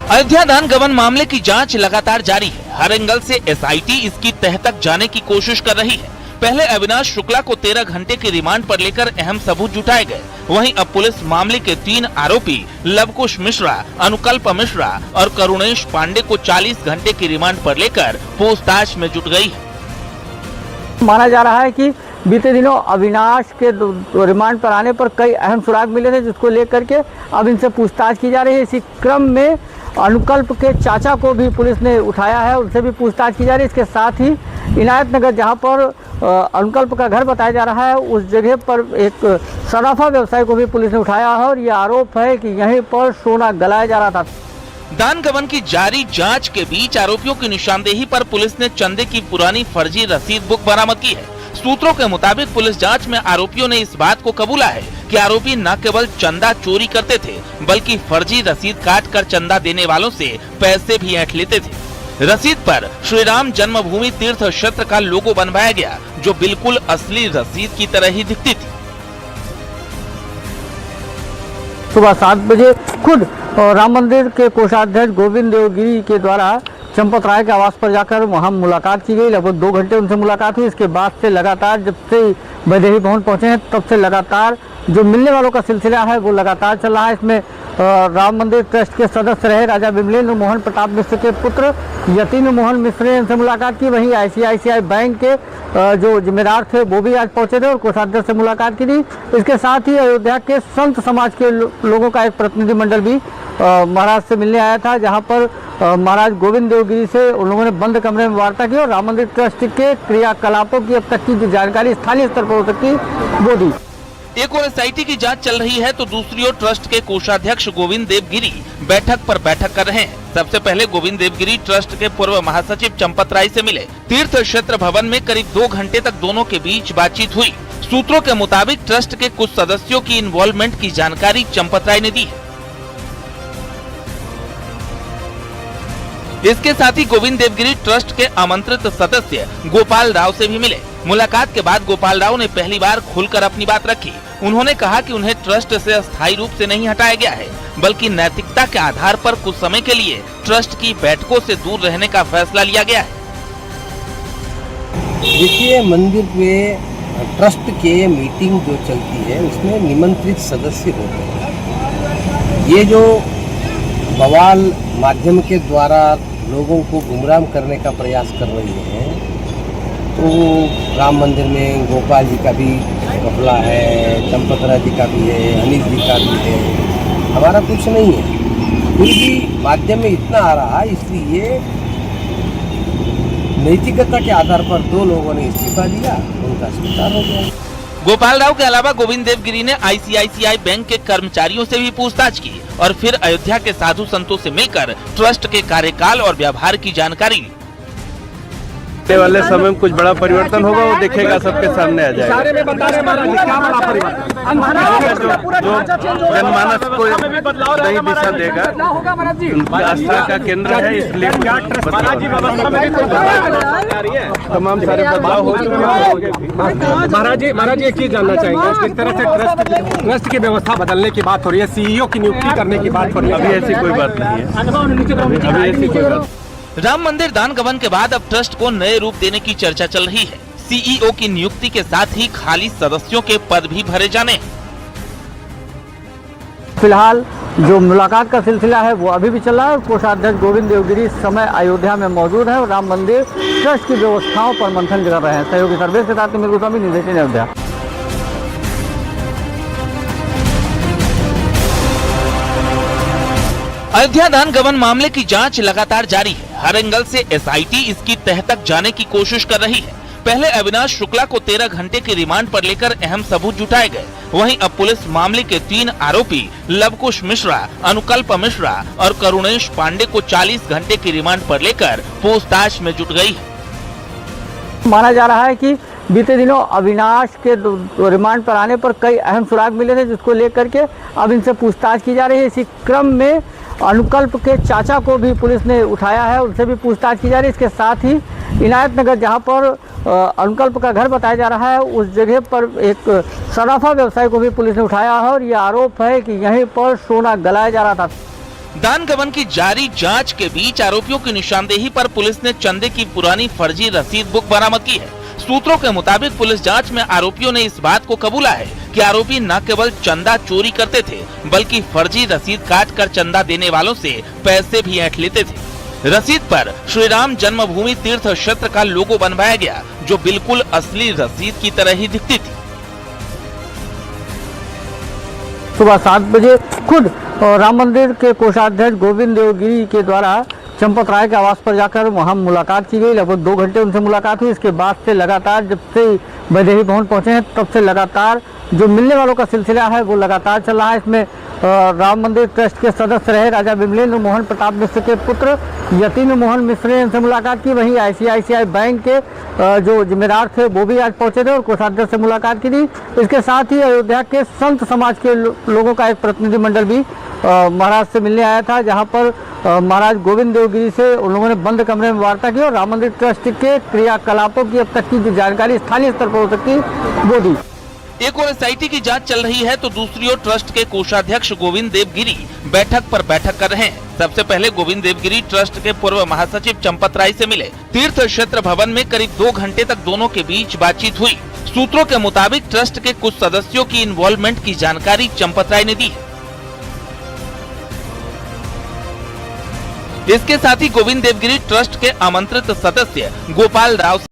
अयोध्या दान गबन मामले की जांच लगातार जारी है। हर एंगल से एसआईटी इसकी तह तक जाने की कोशिश कर रही है। पहले अविनाश शुक्ला को 13 घंटे के रिमांड पर लेकर अहम सबूत जुटाए गए। वहीं अब पुलिस मामले के 3 आरोपी लवकुश मिश्रा, अनुकल्प मिश्रा और करुणेश पांडे को 40 घंटे की रिमांड पर लेकर पूछताछ में जुट गई है। माना जा रहा है कि बीते दिनों अविनाश के रिमांड पर आने पर कई अहम सुराग मिले थे, जिसको लेकर के अब इनसे पूछताछ की जा रही है। इसी क्रम में अनुकल्प के चाचा को भी पुलिस ने उठाया है, उनसे भी पूछताछ की जा रही है। इसके साथ ही इनायत नगर, जहां पर अनुकल्प का घर बताया जा रहा है, उस जगह पर एक सराफा व्यवसायी को भी पुलिस ने उठाया है और ये आरोप है कि यहीं पर सोना गलाया जा रहा था। दान गबन की जारी जांच के बीच आरोपियों की निशानदेही पर पुलिस ने चंदे की पुरानी फर्जी रसीद बुक बरामद की है। सूत्रों के मुताबिक पुलिस जांच में आरोपियों ने इस बात को कबूला है कि आरोपी न केवल चंदा चोरी करते थे, बल्कि फर्जी रसीद काट कर चंदा देने वालों से पैसे भी ऐंठ लेते थे। रसीद पर श्री राम जन्मभूमि तीर्थ क्षेत्र का लोगो बनवाया गया, जो बिल्कुल असली रसीद की तरह ही दिखती थी। सुबह 7 बजे खुद राम मंदिर के कोषाध्यक्ष गोविंद देवगिरी के द्वारा चंपत राय के आवास पर जाकर वहां मुलाकात की गई। लगभग 2 घंटे उनसे मुलाकात हुई। इसके बाद से लगातार, जब से वैदेही भवन पहुंचे हैं, तब से लगातार जो मिलने वालों का सिलसिला है वो लगातार चल रहा है। इसमें राम मंदिर ट्रस्ट के सदस्य रहे राजा विमलेंद्र मोहन प्रताप मिश्र के पुत्र यतीन्द्र मोहन मिश्र ने इनसे मुलाकात की। वहीं ICICI बैंक के जो जिम्मेदार थे वो भी आज पहुंचे थे और कोषाध्यक्ष से मुलाकात की थी। इसके साथ ही अयोध्या के संत समाज के लोगों का एक प्रतिनिधिमंडल भी महाराज से मिलने आया था, जहां पर महाराज गोविंद देवगिरी से उन लोगों ने बंद कमरे में वार्ता की और राम मंदिर ट्रस्ट के क्रियाकलापों की अब तक की जो जानकारी स्थानीय स्तर पर हो सकती वो दी। एक और एसआईटी की जांच चल रही है तो दूसरी ओर ट्रस्ट के कोषाध्यक्ष गोविंद देवगिरी बैठक पर बैठक कर रहे हैं। सबसे पहले गोविंद देवगिरी ट्रस्ट के पूर्व महासचिव चंपत राय से मिले। तीर्थ क्षेत्र भवन में करीब 2 घंटे तक दोनों के बीच बातचीत हुई। सूत्रों के मुताबिक ट्रस्ट के कुछ सदस्यों की इन्वॉल्वमेंट की जानकारी चंपत राय ने दी है। इसके साथ ही गोविंद देवगिरी ट्रस्ट के आमंत्रित सदस्य गोपाल राव से भी मिले। मुलाकात के बाद गोपाल राव ने पहली बार खुलकर अपनी बात रखी। उन्होंने कहा कि उन्हें ट्रस्ट से अस्थायी रूप से नहीं हटाया गया है, बल्कि नैतिकता के आधार पर कुछ समय के लिए ट्रस्ट की बैठकों से दूर रहने का फैसला लिया गया है। देखिए, मंदिर में ट्रस्ट के मीटिंग जो चलती है उसमें निमंत्रित सदस्य होते हैं। ये जो बवाल माध्यम के द्वारा लोगों को गुमराह करने का प्रयास कर रही है, तो राम मंदिर में गोपाल जी का भी घपला है, चंपत राय जी का भी है, अनिल जी का भी है। हमारा कुछ नहीं है, फिर भी माध्यम में इतना आ रहा है, इसलिए नैतिकता के आधार पर 2 लोगों ने इस्तीफा दिया, उनका स्वीकार हो गया। गोपाल राव के अलावा गोविंद देवगिरी ने ICICI बैंक के कर्मचारियों से भी पूछताछ की और फिर अयोध्या के साधु संतों से मिलकर ट्रस्ट के कार्यकाल और व्यवहार की जानकारी ली। आने वाले समय में कुछ बड़ा परिवर्तन होगा, वो देखेगा, सबके सामने आ जाएगा। जो जनमानस को नई दिशा देगा, आस्था का केंद्र है, इसलिए तमाम सारे बदलाव हो चुके हैं। महाराज जी एक चीज जानना चाहेंगे, किस तरह से ट्रस्ट की व्यवस्था बदलने की बात हो रही है, CEO की नियुक्ति करने की बात हो रही है? अभी ऐसी कोई बात नहीं है, अभी ऐसी कोई बात। राम मंदिर दान गबन के बाद अब ट्रस्ट को नए रूप देने की चर्चा चल रही है। CEO की नियुक्ति के साथ ही खाली सदस्यों के पद भी भरे जाने। फिलहाल जो मुलाकात का सिलसिला है वो अभी भी चल रहा है। कोषाध्यक्ष गोविंद देवगिरी इस समय अयोध्या में मौजूद है और राम मंदिर ट्रस्ट की व्यवस्थाओं पर मंथन कर रहे हैं। सहयोगी सर्वेश के साथ मेरे गोस्वामी, न्यूज़ 18 अयोध्या। अयोध्या दान गबन मामले की जांच लगातार जारी है। हर एंगल से एसआईटी इसकी तह तक जाने की कोशिश कर रही है। पहले अविनाश शुक्ला को 13 घंटे की रिमांड पर लेकर अहम सबूत जुटाए गए। वहीं अब पुलिस मामले के 3 आरोपी लवकुश मिश्रा, अनुकल्प मिश्रा और करुणेश पांडे को 40 घंटे की रिमांड पर लेकर पूछताछ में जुट गई है। माना जा रहा है कि बीते दिनों अविनाश के रिमांड पर आने पर कई अहम सुराग मिले थे, जिसको लेकर के अब इनसे पूछताछ की जा रही है। इसी क्रम में अनुकल्प के चाचा को भी पुलिस ने उठाया है, उनसे भी पूछताछ की जा रही है। इसके साथ ही इनायत नगर, जहां पर अनुकल्प का घर बताया जा रहा है, उस जगह पर एक सराफा व्यवसायी को भी पुलिस ने उठाया है और ये आरोप है कि यहीं पर सोना गलाया जा रहा था। दान गबन की जारी जांच के बीच आरोपियों की निशानदेही पर पुलिस ने चंदे की पुरानी फर्जी रसीद बुक बरामद की है। सूत्रों के मुताबिक पुलिस जांच में आरोपियों ने इस बात को कबूला है कि आरोपी न केवल चंदा चोरी करते थे बल्कि फर्जी रसीद काट कर चंदा देने वालों से पैसे भी ऐंठ लेते थे। रसीद पर श्री राम जन्मभूमि तीर्थ क्षेत्र का लोगो बनवाया गया, जो बिल्कुल असली रसीद की तरह ही दिखती थी। सुबह 7 बजे खुद राम मंदिर के कोषाध्यक्ष गोविंद देवगिरी के द्वारा चंपत राय के आवास पर जाकर वहां मुलाकात की गई। लगभग 2 घंटे उनसे मुलाकात हुई। इसके बाद से लगातार जब से वैदेही भवन पहुंचे हैं तब से लगातार जो मिलने वालों का सिलसिला है वो लगातार चल रहा है। इसमें राम मंदिर ट्रस्ट के सदस्य रहे राजा विमलेंद्र मोहन प्रताप मिश्र के पुत्र यतीन्द्र मोहन मिश्र ने इनसे मुलाकात की। वहीं ICICI बैंक के जो जिम्मेदार थे वो भी आज पहुंचे थे और कोषाध्यक्ष से मुलाकात की थी। इसके साथ ही अयोध्या के संत समाज के लोगों का एक प्रतिनिधिमंडल भी महाराज से मिलने आया था, जहां पर महाराज गोविंद देवगिरी से उन लोगों ने बंद कमरे में वार्ता की और राम मंदिर ट्रस्ट के क्रियाकलापों की अब तक की जो जानकारी स्थानीय स्तर पर हो सकती है वो दी। एक और SIT की जांच चल रही है तो दूसरी ओर ट्रस्ट के कोषाध्यक्ष गोविंद देवगिरी बैठक पर बैठक कर रहे हैं। सबसे पहले गोविंद देवगिरी ट्रस्ट के पूर्व महासचिव चंपत राय से मिले। तीर्थ क्षेत्र भवन में करीब 2 घंटे तक दोनों के बीच बातचीत हुई। सूत्रों के मुताबिक ट्रस्ट के कुछ सदस्यों की इन्वॉल्वमेंट की जानकारी चंपत राय ने दी। इसके साथ ही गोविंद देवगिरी ट्रस्ट के आमंत्रित सदस्य गोपाल राव